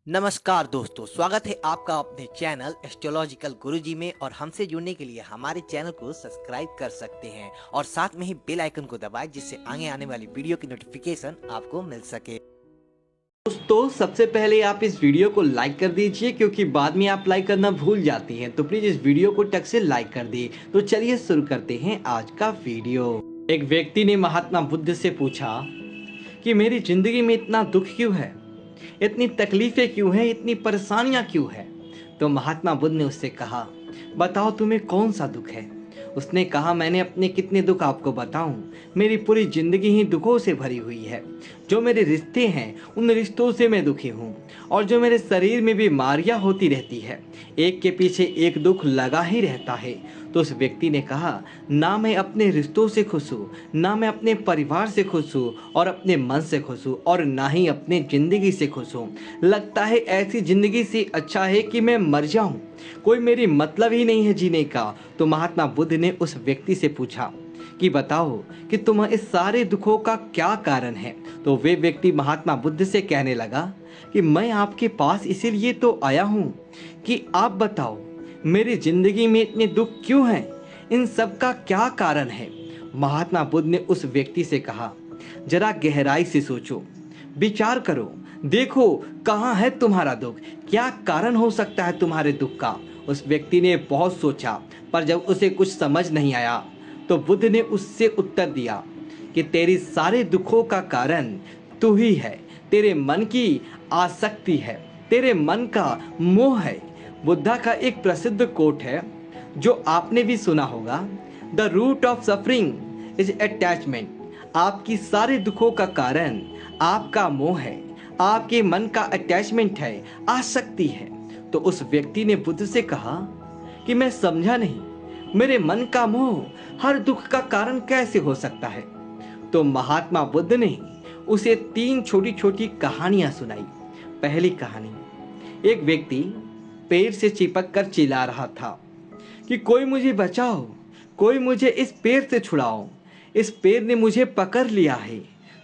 नमस्कार दोस्तों, स्वागत है आपका अपने चैनल एस्ट्रोलॉजिकल गुरुजी में। और हमसे जुड़ने के लिए हमारे चैनल को सब्सक्राइब कर सकते हैं और साथ में ही बेल आइकन को दबाएं, जिससे आगे आने वाली वीडियो की नोटिफिकेशन आपको मिल सके। दोस्तों, सबसे पहले आप इस वीडियो को लाइक कर दीजिए, क्योंकि बाद में आप लाइक करना भूल जाती हैं। तो प्लीज इस वीडियो को टक से लाइक कर दी। तो चलिए शुरू करते हैं आज का वीडियो। एक व्यक्ति ने महात्मा बुद्ध से पूछा कि मेरी जिंदगी में इतना दुख क्यों है, इतनी तकलीफें क्यों हैं, इतनी परेशानियां क्यों हैं। तो महात्मा बुद्ध ने उससे कहा, बताओ तुम्हें कौन सा दुख है। उसने कहा, मैंने अपने कितने दुख आपको बताऊं, मेरी पूरी जिंदगी ही दुखों से भरी हुई है। जो मेरे रिश्ते हैं उन रिश्तों से मैं दुखी हूँ, और जो मेरे शरीर में बीमारियां होती रहती है, एक के पीछे एक दुख लगा ही रहता है। तो उस व्यक्ति ने कहा, ना मैं अपने रिश्तों से खुश हूँ, ना मैं अपने परिवार से खुश हूँ और अपने मन से खुश हूँ, और ना ही अपने ज़िंदगी से खुश हूँ। लगता है ऐसी ज़िंदगी से अच्छा है कि मैं मर जाऊँ, कोई मेरी मतलब ही नहीं है जीने का। तो महात्मा बुद्ध ने उस व्यक्ति से पूछा कि बताओ कि तुम इस सारे दुखों का क्या कारण है। तो वे व्यक्ति महात्मा बुद्ध से कहने लगा कि मैं आपके पास इसीलिए तो आया हूँ कि आप बताओ मेरी जिंदगी में इतने दुख क्यों हैं, इन सब का क्या कारण है। महात्मा बुद्ध ने उस व्यक्ति से कहा, जरा गहराई से सोचो, विचार करो, देखो कहाँ है तुम्हारा दुख, क्या कारण हो सकता है तुम्हारे दुख का। उस व्यक्ति ने बहुत सोचा, पर जब उसे कुछ समझ नहीं आया तो बुद्ध ने उससे उत्तर दिया कि तेरी सारे दुखों का कारण तू ही है, तेरे मन की आसक्ति है, तेरे मन का मोह है। बुद्धा का एक प्रसिद्ध कोट है जो आपने भी सुना होगा, the root of suffering is attachment. आपकी सारे दुखों का कारण आपका मोह है, आपके मन का अटैचमेंट है, आसक्ति है। तो उस व्यक्ति ने बुद्ध से कहा कि मैं समझा नहीं, मेरे मन का मोह हर दुख का कारण कैसे हो सकता है। तो महात्मा बुद्ध ने उसे 3 छोटी छोटी कहानियां सुनाई। पहली कहानी, एक व्यक्ति पेड़ से चिपक कर चिल्ला रहा था कि कोई मुझे बचाओ, कोई मुझे इस पेड़ से छुड़ाओ, इस पेड़ ने मुझे पकड़ लिया है।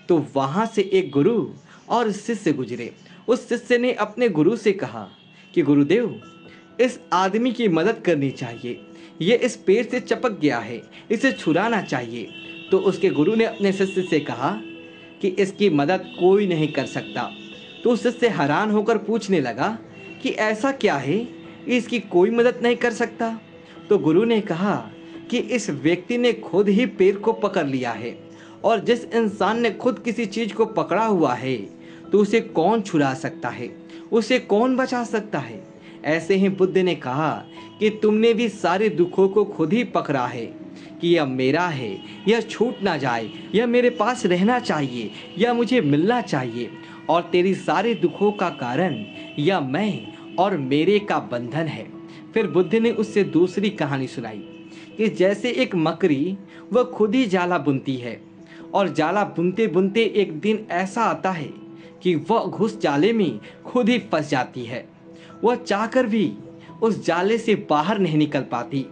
तो वहां से एक गुरु और शिष्य गुजरे। उस शिष्य ने अपने गुरु से कहा कि गुरुदेव, इस आदमी की मदद करनी चाहिए, ये इस पेड़ से चिपक गया है, इसे छुड़ाना चाहिए। तो उसके गुरु ने अपने शिष्य से कहा कि इसकी मदद कोई नहीं कर सकता। तो उस शिष्य हैरान होकर पूछने लगा कि ऐसा क्या है, इसकी कोई मदद नहीं कर सकता। तो गुरु ने कहा कि इस व्यक्ति ने खुद ही पेड़ को पकड़ लिया है, और जिस इंसान ने खुद किसी चीज को पकड़ा हुआ है तो उसे कौन छुड़ा सकता है, उसे कौन बचा सकता है। ऐसे ही बुद्ध ने कहा कि तुमने भी सारे दुखों को खुद ही पकड़ा है कि यह मेरा है, यह छूट ना जाए, यह मेरे पास रहना चाहिए, यह मुझे मिलना चाहिए। और तेरी सारे दुखों का कारण यह मैं और मेरे का बंधन है। फिर बुद्ध ने उससे दूसरी कहानी सुनाई कि जैसे एक मकड़ी वह खुद ही जाला बुनती है, और जाला बुनते बुनते एक दिन ऐसा आता है कि वह घुस जाले में खुद ही फंस जाती है। वह चाहकर भी उस जाले से बाहर नहीं निकल पाती।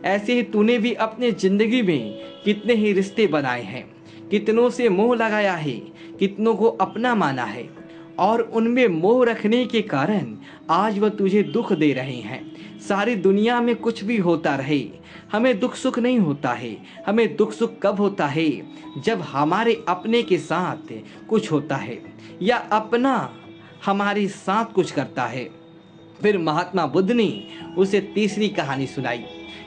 ऐसे ही तूने भी अपने जिंदगी में कितने ही रिश्ते बनाए हैं, कितनों से मोह लगाया है, कितनों को अपना माना है, और उनमें मोह रखने के कारण आज वह तुझे दुख दे रहे हैं। सारी दुनिया में कुछ भी होता रहे, हमें दुख सुख नहीं होता है। हमें दुख सुख कब होता है, जब हमारे अपने के साथ कुछ होता है, या अपना हमारे साथ कुछ करता है। फिर महात्मा बुद्ध ने उसे तीसरी कहानी सुनाई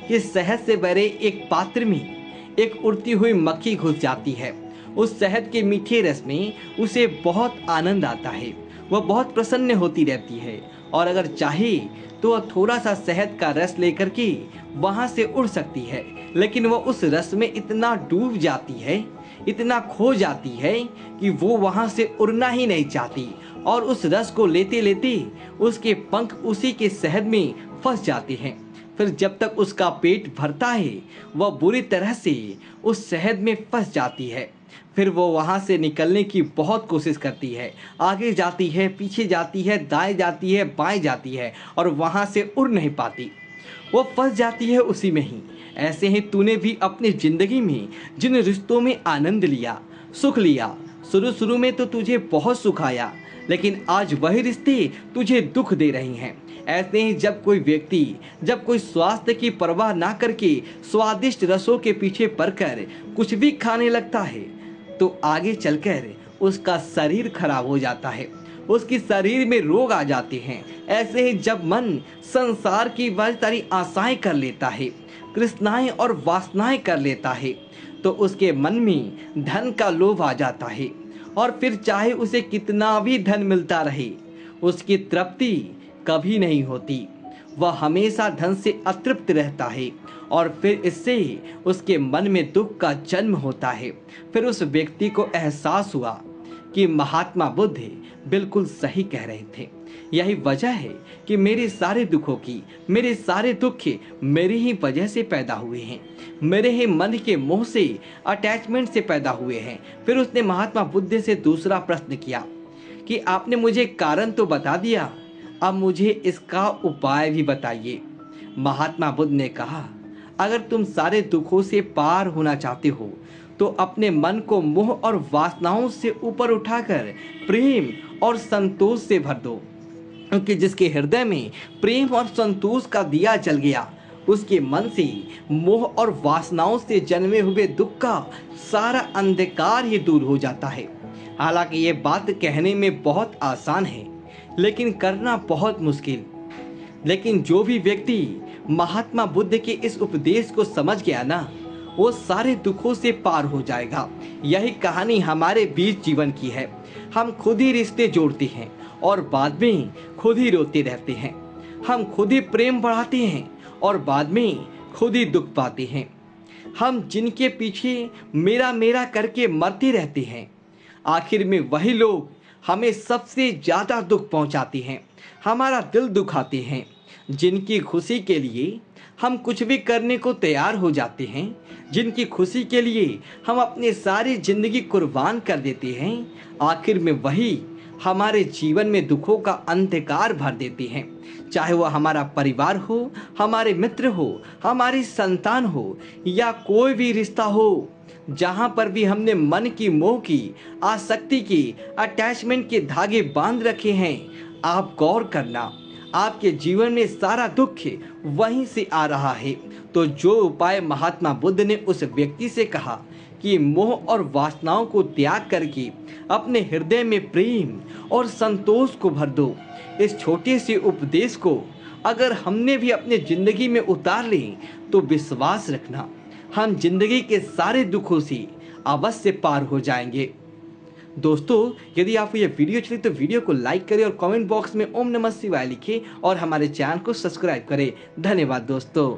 कि शहद से भरे एक पात्र में एक उड़ती हुई मक्खी घुस जाती है। उस शहद के मीठे रस में उसे बहुत आनंद आता है, वह बहुत प्रसन्न होती रहती है, और अगर चाहे तो वह थोड़ा सा शहद का रस लेकर के वहाँ से उड़ सकती है। लेकिन वह उस रस में इतना डूब जाती है, इतना खो जाती है कि वो वहाँ से उड़ना ही नहीं चाहती, और उस रस को लेते लेते उसके पंख उसी के शहद में फंस जाते हैं। फिर जब तक उसका पेट भरता है वह बुरी तरह से उस शहद में फंस जाती है। फिर वो वहाँ से निकलने की बहुत कोशिश करती है, आगे जाती है, पीछे जाती है, दाएं जाती है, बाएं जाती है, और वहाँ से उड़ नहीं पाती, वो फंस जाती है उसी में ही। ऐसे ही तूने भी अपनी जिंदगी में जिन रिश्तों में आनंद लिया, सुख लिया, शुरू शुरू में तो तुझे बहुत सुख आया, लेकिन आज वही रिश्ते तुझे दुख दे रही हैं। ऐसे ही जब कोई स्वास्थ्य की परवाह ना करके स्वादिष्ट रसों के पीछे पड़कर कुछ भी खाने लगता है तो आगे चलकर उसका शरीर खराब हो जाता है, उसके शरीर में रोग आ जाते हैं। ऐसे ही जब मन संसार की बहुत सारी आशाएं कर लेता है, तृष्णाएं और वासनाएं कर लेता है, तो उसके मन में धन का लोभ आ जाता है और फिर चाहे उसे कितना भी धन मिलता रहे उसकी तृप्ति कभी नहीं होती। वह हमेशा धन से अतृप्त रहता है और फिर इससे उसके मन में दुख का जन्म होता है। फिर उस व्यक्ति को एहसास हुआ कि महात्मा बुद्ध बिल्कुल सही कह रहे थे। यही वजह है कि मेरे सारे दुख मेरी ही वजह से पैदा हुए हैं, मेरे ही मन के मोह से, अटैचमेंट से पैदा हुए हैं। फिर उसने महात्मा बुद्ध से दूसरा प्रश्न किया कि आपने मुझे कारण तो बता दिया, अब मुझे इसका उपाय भी बताइए। महात्मा बुद्ध ने कहा, अगर तुम सारे दुखों से पार होना चाहते हो तो अपने मन को मोह और वासनाओं से ऊपर उठाकर प्रेम और संतोष से भर दो, क्योंकि जिसके हृदय में प्रेम और संतोष का दिया जल गया उसके मन से मोह और वासनाओं से जन्मे हुए दुख का सारा अंधकार ही दूर हो जाता है। हालांकि ये बात कहने में बहुत आसान है लेकिन करना बहुत मुश्किल। लेकिन जो भी व्यक्ति महात्मा बुद्ध के इस उपदेश को समझ गया ना, वो सारे दुखों से पार हो जाएगा। यही कहानी हमारे बीच जीवन की है। हम खुद ही रिश्ते जोड़ते हैं और बाद में खुद ही रोते रहते हैं। हम खुद ही प्रेम बढ़ाते हैं और बाद में खुद ही दुख पाते हैं। हम जिनके पीछे मेरा मेरा करके मरते रहते हैं, आखिर में वही लोग हमें सबसे ज़्यादा दुख पहुंचाते हैं, हमारा दिल दुखाते हैं। जिनकी खुशी के लिए हम कुछ भी करने को तैयार हो जाते हैं, जिनकी खुशी के लिए हम अपनी सारी जिंदगी कुर्बान कर देते हैं, आखिर में वही हमारे जीवन में दुखों का अंधकार भर देते हैं। चाहे वह हमारा परिवार हो, हमारे मित्र हो, हमारी संतान हो या कोई भी रिश्ता हो, जहाँ पर भी हमने मन की, मोह की, आसक्ति की, अटैचमेंट के धागे बांध रखे हैं, आप गौर करना, आपके जीवन में सारा दुख वहीं से आ रहा है। तो जो उपाय महात्मा बुद्ध ने उस व्यक्ति से कहा कि मोह और वासनाओं को त्याग करके अपने हृदय में प्रेम और संतोष को भर दो, इस छोटे से उपदेश को अगर हमने भी अपने जिंदगी में उतार लें तो विश्वास रखना, हम जिंदगी के सारे दुखों से अवश्य पार हो जाएंगे। दोस्तों, यदि आपको यह वीडियो चली तो वीडियो को लाइक करें और कमेंट बॉक्स में ओम नमः शिवाय लिखें और हमारे चैनल को सब्सक्राइब करें। धन्यवाद दोस्तों।